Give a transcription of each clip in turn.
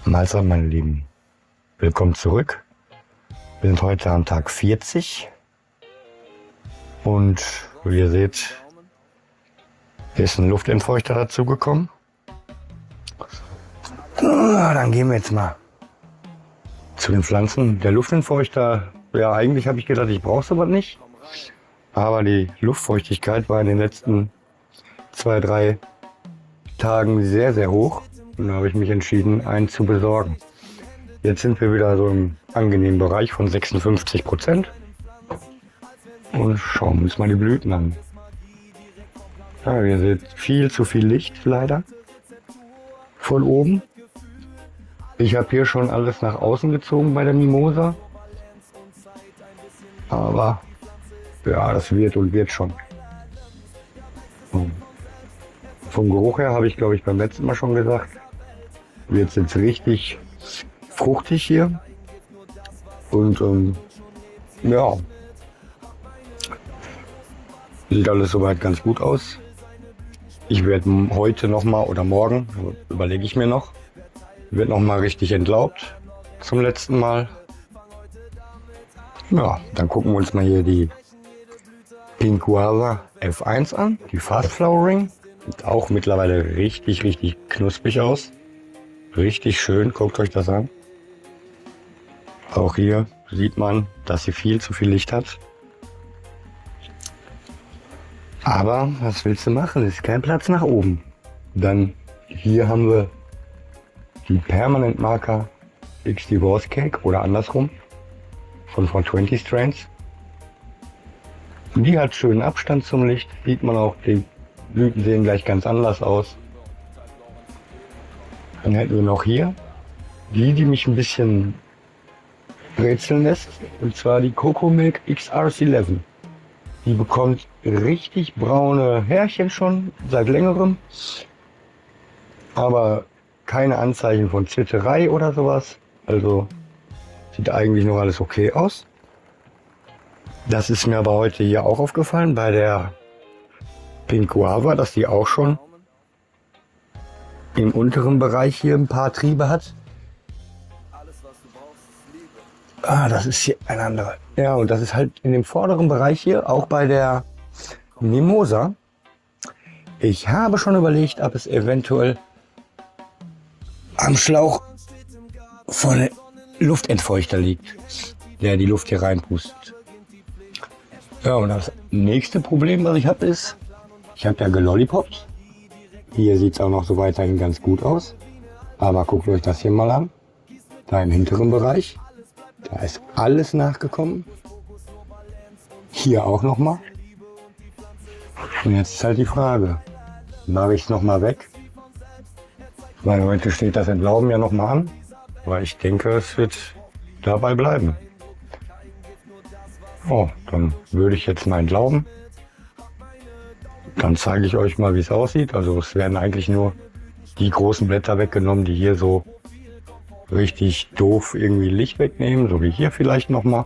Mahlzeit, meine Lieben. Willkommen zurück. Wir sind heute am Tag 40 und wie ihr seht, ist ein Luftentfeuchter dazu gekommen. Dann gehen wir jetzt mal zu den Pflanzen. Der Luftentfeuchter, ja, eigentlich habe ich gedacht, ich brauche sowas nicht, aber die Luftfeuchtigkeit war in den letzten 2-3 Tagen sehr, sehr hoch und da habe ich mich entschieden, einen zu besorgen. Jetzt sind wir wieder so im angenehmen Bereich von 56% und schauen uns mal die Blüten an. Ja, ihr seht viel zu viel Licht leider von oben. Ich habe hier schon alles nach außen gezogen bei der Mimosa, aber ja, das wird und wird schon. Vom Geruch her habe ich, glaube ich, beim letzten Mal schon gesagt, wird es jetzt richtig fruchtig hier und ja, sieht alles soweit ganz gut aus. Ich werde heute noch mal oder morgen, überlege ich mir noch, wird noch mal richtig entlaubt zum letzten Mal. Ja, dann gucken wir uns mal hier die Pink Guava F1 an, die Fast Flowering. Sieht auch mittlerweile richtig, richtig knusprig aus. Richtig schön, guckt euch das an. Auch hier sieht man, dass sie viel zu viel Licht hat. Aber was willst du machen? Ist kein Platz nach oben. Dann hier haben wir die Permanent Marker X Divorce Cake oder andersrum von 420 Strains. Die hat schönen Abstand zum Licht, sieht man auch, die Blüten sehen gleich ganz anders aus. Dann hätten wir noch hier die mich ein bisschen rätseln lässt, und zwar die Coco Milk XR11. Die bekommt richtig braune Härchen schon seit längerem, aber keine Anzeichen von Zitterei oder sowas. Also sieht eigentlich noch alles okay aus. Das ist mir aber heute hier auch aufgefallen bei der Pink Guava, dass die auch schon im unteren Bereich hier ein paar Triebe hat. Das ist hier ein anderer. Ja, und das ist halt in dem vorderen Bereich hier, auch bei der Mimosa. Ich habe schon überlegt, ob es eventuell am Schlauch von Luftentfeuchter liegt, der die Luft hier reinpustet. Ja, und das nächste Problem, was ich habe, ist, ich habe ja gelollipoppt. Hier sieht es auch noch so weiterhin ganz gut aus. Aber guckt euch das hier mal an. Da im hinteren Bereich. Da ist alles nachgekommen. Hier auch noch mal. Und jetzt ist halt die Frage, mache ich es noch mal weg? Weil heute steht das Entlauben ja noch mal an. Aber ich denke, es wird dabei bleiben. Oh, dann würde ich jetzt mal entlauben. Dann zeige ich euch mal, wie es aussieht. Also es werden eigentlich nur die großen Blätter weggenommen, die hier so richtig doof irgendwie Licht wegnehmen, so wie hier vielleicht noch mal.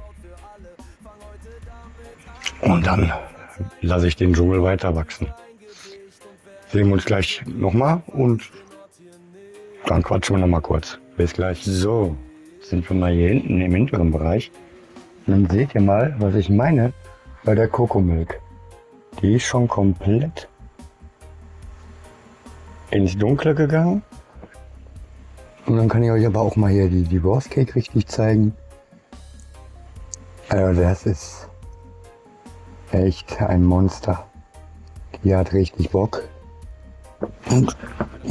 Und dann lasse ich den Dschungel weiter wachsen. Sehen wir uns gleich noch mal und dann quatschen wir noch mal kurz. Bis gleich. So, sind wir mal hier hinten im hinteren Bereich. Und dann seht ihr mal, was ich meine bei der Coco Milk. Die ist schon komplett ins Dunkle gegangen. Und dann kann ich euch aber auch mal hier die Divorce Cake richtig zeigen. Also das ist echt ein Monster. Die hat richtig Bock. Und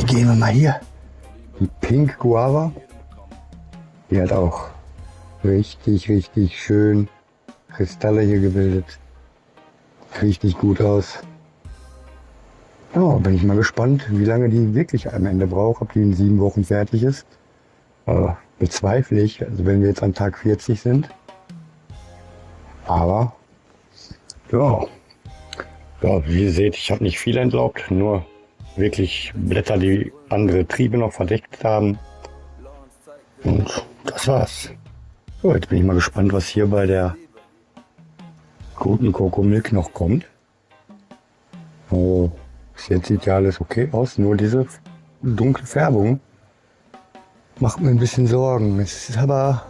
gehen wir mal hier. Die Pink Guava. Die hat auch richtig, richtig schön Kristalle hier gebildet. Richtig gut aus. Ja, bin ich mal gespannt, wie lange die wirklich am Ende braucht, ob die in 7 Wochen fertig ist. Bezweifle ich, also wenn wir jetzt an Tag 40 sind. Aber ja, wie ihr seht, ich habe nicht viel entlaubt, nur wirklich Blätter, die andere Triebe noch verdeckt haben. Und das war's. So, jetzt bin ich mal gespannt, was hier bei der guten Coco Milk noch kommt. Bis jetzt sieht ja alles okay aus, nur diese dunkle Färbung macht mir ein bisschen Sorgen. Es ist aber,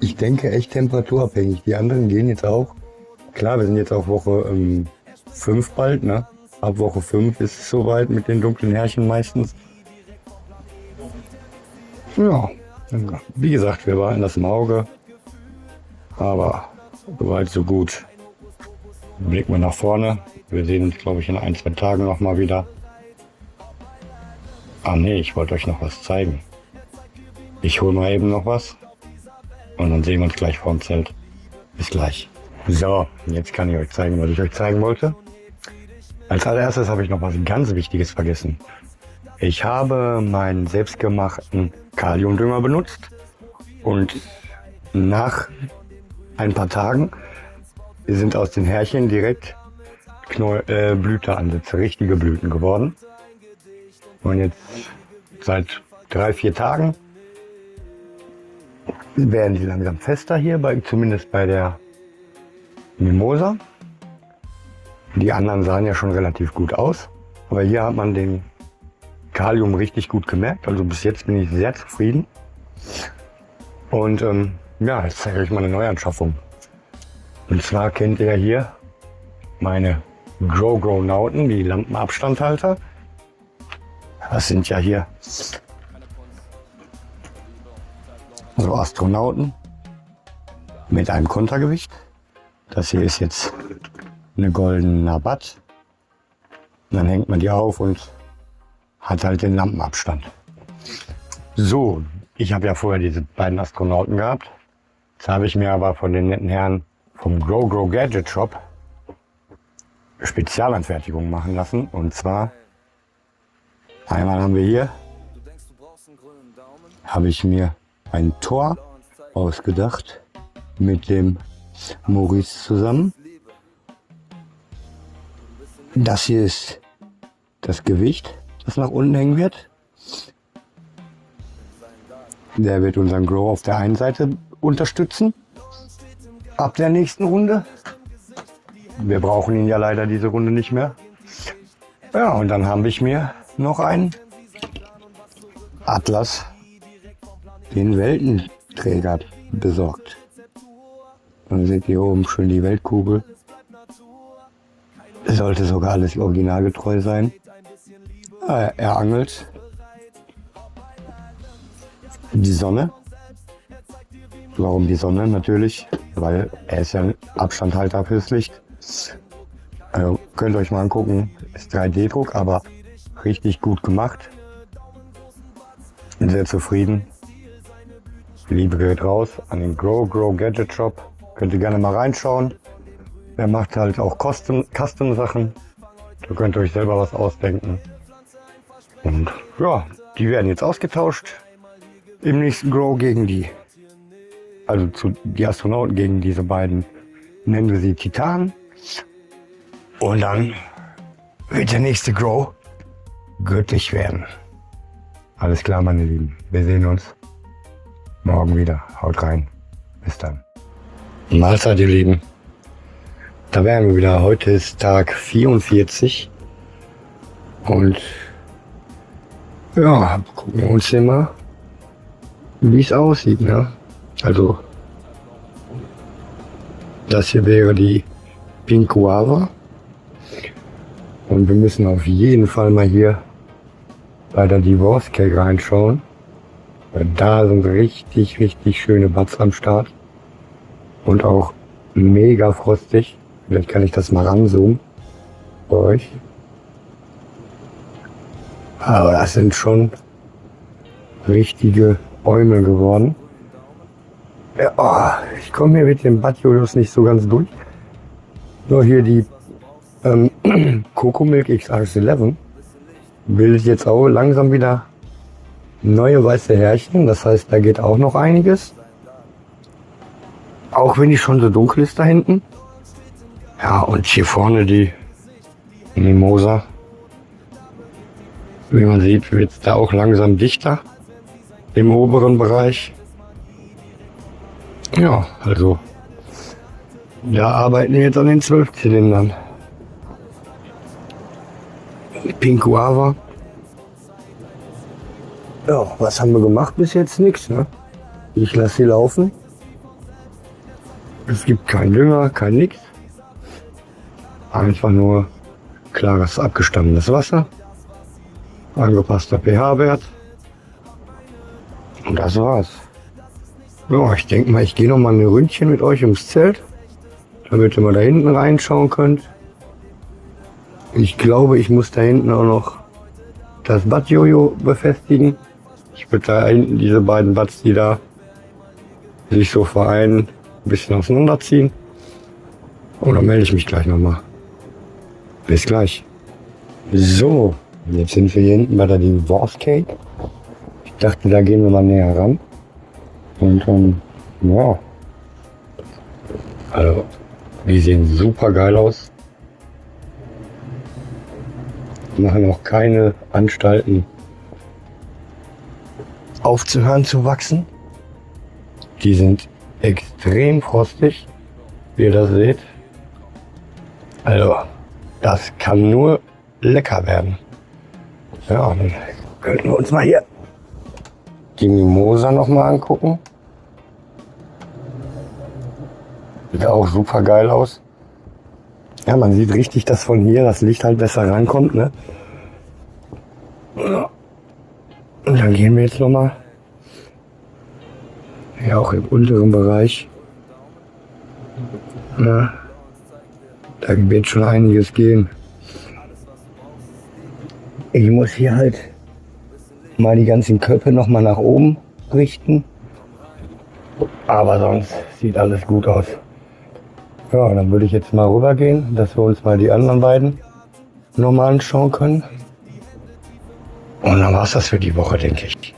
ich denke, echt temperaturabhängig. Die anderen gehen jetzt auch. Klar, wir sind jetzt auf Woche 5 bald, ne? Ab Woche 5 ist es soweit mit den dunklen Härchen meistens. Ja, wie gesagt, wir behalten das im Auge. Aber soweit so gut. Blicken wir nach vorne. Wir sehen uns, glaube ich, in 1, 2 Tagen nochmal wieder. Ah ne, ich wollte euch noch was zeigen. Ich hole mal eben noch was. Und dann sehen wir uns gleich vorm Zelt. Bis gleich. So, jetzt kann ich euch zeigen, was ich euch zeigen wollte. Als allererstes habe ich noch was ganz Wichtiges vergessen. Ich habe meinen selbstgemachten Kaliumdünger benutzt und nach ein paar Tagen sind aus den Härchen direkt Blüteansätze, richtige Blüten geworden. Und jetzt seit 3, 4 Tagen werden die langsam fester hier, zumindest bei der Mimosa. Die anderen sahen ja schon relativ gut aus, aber hier hat man den Kalium richtig gut gemerkt. Also bis jetzt bin ich sehr zufrieden. Und ja, jetzt zeige ich euch mal eine Neuanschaffung. Und zwar kennt ihr hier meine Grow-Nauten, die Lampenabstandhalter. Das sind ja hier so Astronauten mit einem Kontergewicht. Das hier ist jetzt eine goldene Nabat. Dann hängt man die auf und hat halt den Lampenabstand. So, ich habe ja vorher diese beiden Astronauten gehabt. Jetzt habe ich mir aber von den netten Herren vom Grow Gadget Shop Spezialanfertigungen machen lassen. Und zwar einmal haben wir hier, habe ich mir ein Tor ausgedacht mit dem Maurice zusammen. Das hier ist das Gewicht, das nach unten hängen wird. Der wird unseren Grow auf der einen Seite unterstützen. Ab der nächsten Runde. Wir brauchen ihn ja leider diese Runde nicht mehr. Ja, und dann habe ich mir noch einen Atlas, den Weltenträger, besorgt. Dann seht ihr oben schön die Weltkugel. Sollte sogar alles originalgetreu sein. Er angelt. Die Sonne. Warum die Sonne? Natürlich, weil er ist ja ein Abstandhalter fürs Licht. Also könnt ihr euch mal angucken, ist 3D-Druck, aber richtig gut gemacht. Bin sehr zufrieden. Liebe geht raus an den Grow Gadget Shop. Könnt ihr gerne mal reinschauen. Er macht halt auch Custom-Sachen. Da könnt ihr euch selber was ausdenken. Und ja, die werden jetzt ausgetauscht. Im nächsten Grow gegen die. Also die Astronauten gegen diese beiden, nennen wir sie Titan. Und dann wird der nächste Grow göttlich werden. Alles klar, meine Lieben. Wir sehen uns morgen wieder. Haut rein. Bis dann. Mahlzeit, ihr Lieben. Da wären wir wieder. Heute ist Tag 44. Und ja, gucken wir uns hier mal, wie es aussieht. Ne? Also, das hier wäre die Pink Guava. Und wir müssen auf jeden Fall mal hier bei der Divorce Cake reinschauen. Weil da sind richtig, richtig schöne Buds am Start. Und auch mega frostig. Vielleicht kann ich das mal ranzoomen bei euch. Aber das sind schon richtige Bäume geworden. Ja, oh, ich komme hier mit dem Bad-Jodos nicht so ganz durch. Nur hier die Coco Milk XR11 bildet jetzt auch langsam wieder neue weiße Härchen. Das heißt, da geht auch noch einiges. Auch wenn die schon so dunkel ist da hinten. Ja, und hier vorne die Mimosa. Wie man sieht, wird es da auch langsam dichter im oberen Bereich. Ja, also da arbeiten wir jetzt an den 12 Zylindern. Pink Guava. Ja, was haben wir gemacht bis jetzt? Nichts, ne? Ich lasse sie laufen. Es gibt keinen Dünger, kein nix. Einfach nur klares, abgestandenes Wasser. Angepasster pH-Wert. Und das war's. Ja, ich denke mal, ich gehe noch mal ein Ründchen mit euch ums Zelt, damit ihr mal da hinten reinschauen könnt. Ich glaube, ich muss da hinten auch noch das Bad-Jojo befestigen. Ich würde da hinten diese beiden Bads, die da sich so vereinen, ein bisschen auseinanderziehen. Und dann melde ich mich gleich nochmal. Bis gleich. So, jetzt sind wir hier hinten bei der Divorce Cake. Ich dachte, da gehen wir mal näher ran. Und ja. Also, die sehen super geil aus. Machen auch keine Anstalten aufzuhören zu wachsen. Die sind extrem frostig, wie ihr das seht. Also, das kann nur lecker werden. Ja, dann könnten wir uns mal hier die Mimosa noch mal angucken. Sieht auch super geil aus. Ja, man sieht richtig, dass von hier das Licht halt besser rankommt, ne? Und dann gehen wir jetzt noch mal ja auch im unteren Bereich. Ja, da wird schon einiges gehen. Ich muss hier halt mal die ganzen Köpfe noch mal nach oben richten. Aber sonst sieht alles gut aus. Ja, dann würde ich jetzt mal rübergehen, dass wir uns mal die anderen beiden nochmal anschauen können. Und dann war es das für die Woche, denke ich.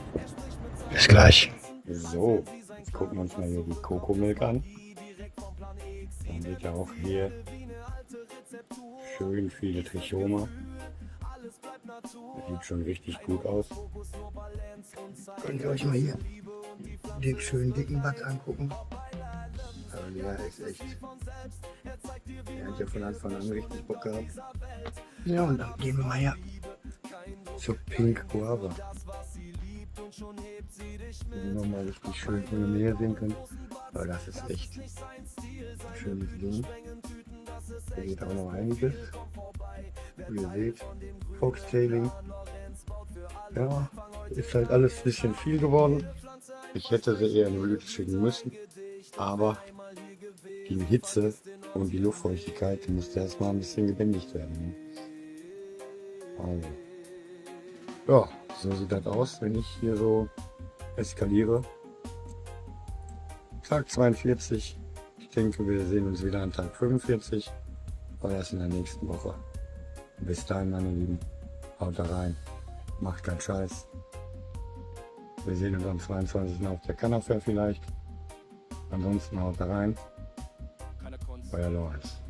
Bis gleich. So, jetzt gucken wir uns mal hier die Coco-Milk an. Dann sieht ja auch hier schön viele Trichome. Das sieht schon richtig gut aus. Könnt ihr euch mal hier den schönen dicken Bad angucken. Aber der ist echt. Der hat ja von Anfang an richtig Bock gehabt. Ja, und dann gehen wir mal her zur Pink Guava. Wenn ihr nochmal richtig schön von der Nähe sehen könnt. Aber das ist echt ein schönes Ding. Da geht auch noch einiges. Wie ihr seht, Foxtailing. Ja, ist halt alles ein bisschen viel geworden. Ich hätte sie eher in die Blüte schicken müssen. Aber die Hitze und die Luftfeuchtigkeit, die musste erstmal ein bisschen gebändigt werden. Also. Ja, so sieht das aus, wenn ich hier so eskaliere. Tag 42. Ich denke, wir sehen uns wieder an Tag 45. Aber erst in der nächsten Woche. Bis dahin, meine Lieben, haut da rein. Macht keinen Scheiß. Wir sehen uns am 22. auf der Cannafair vielleicht. Ansonsten haut da rein. Euer Lorenz.